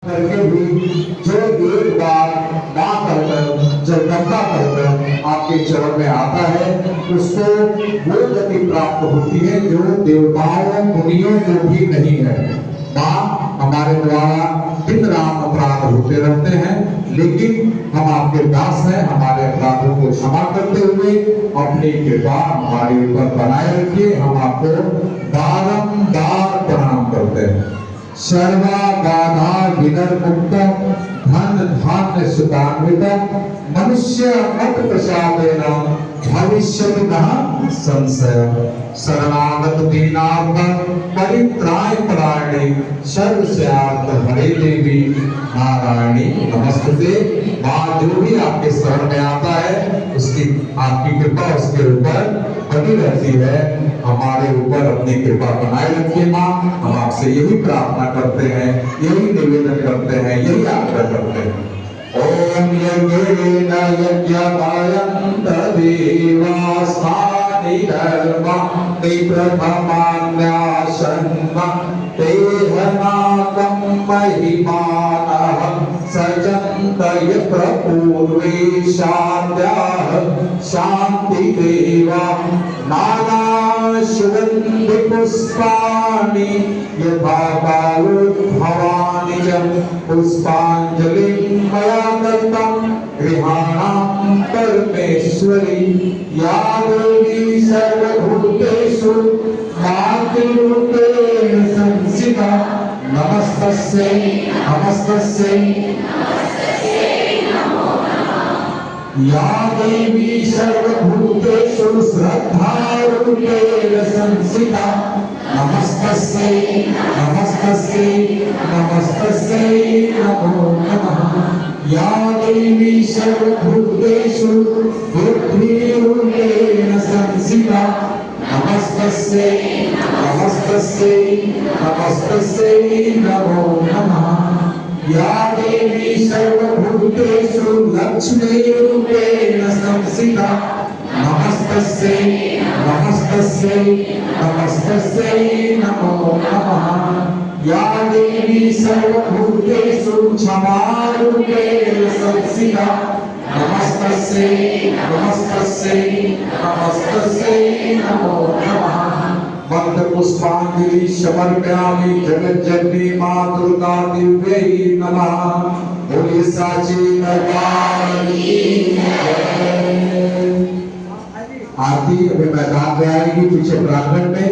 करके भी जो एक बार मां कहकर जगदम्बा कहकर आपके चरण में आता है, उसको वो गति प्राप्त होती है जो देवताओं मुनियों को भी नहीं है। मां हमारे द्वारा दिन रात अपराध होते रहते हैं, लेकिन हम आपके दास हैं, हमारे अपराधों को क्षमा करते हुए अपनी कृपा हमारे ऊपर बनाए रखिए। हम आपको बारंबार प्रणाम करते हैं। सर्वा बाधा विनर्मुक्त धन धान्य सुतान्वित मनुष्य मत प्रसादेन भविष्यति न संशय। शरणागत दीनार्थ परित्राय परायणे सर्वस्यार्थ हरे देवी नारायणी नमस्ते। माँ जो भी आपके शरण में आता है उसकी आपकी कृपा उसके ऊपर बनी रहती है। हमारे ऊपर अपनी कृपा बनाए रखिए माँ। हम आपसे यही प्रार्थना करते हैं, यही निवेदन करते हैं, यही आग्रह करते हैं। ओम यज्ञेन यज्ञपायन्त देवास्तानि धर्मा ते प्रथमान्यासन्ना तेहनाकं महिमानः सजन्त यत्र पूर्वे शान्त्याः शान्ति देवा नाना सुगन्धि पुष्पाणि यथा कालोद्भवानि च पुष्पाञ्जलिं मया दत्तं गृहाणां परमेश्वरी या देवी सर्वभूतेषु मातृरूपेण संस्थिता नमस्तस्यै नमस्तस्यै या देवी सर्वभूतेषु श्रद्धारूपेण संस्थिता नमस्तस्यै नमस्तस्यै नमस्तस्यै नमो नमः। या देवी सर्वभूतेषु बुद्धिरूपेण संस्थिता नमस्तस्यै नमस्तस्यै नमस्तस्यै नमो नमः। या देवी सर्वभूतेषु लक्ष्मीरूपेण संस्थिता नमस्तस्यै नमस्तस्यै नमस्तस्यै नमो नमः। या देवी सर्वभूतेषु क्षमारूपेण संस्थिता नमस्तस्यै नमस्तस्यै नमस्तस्यै नमो नमः। मंत्र पुष्पांजलि समर्पयामि जगज्जननी मां दुर्गा दिव्यै नमः। बोलिए साची दरबार की जय। आरती अभी मैदान में आएगी, पीछे प्रांगण में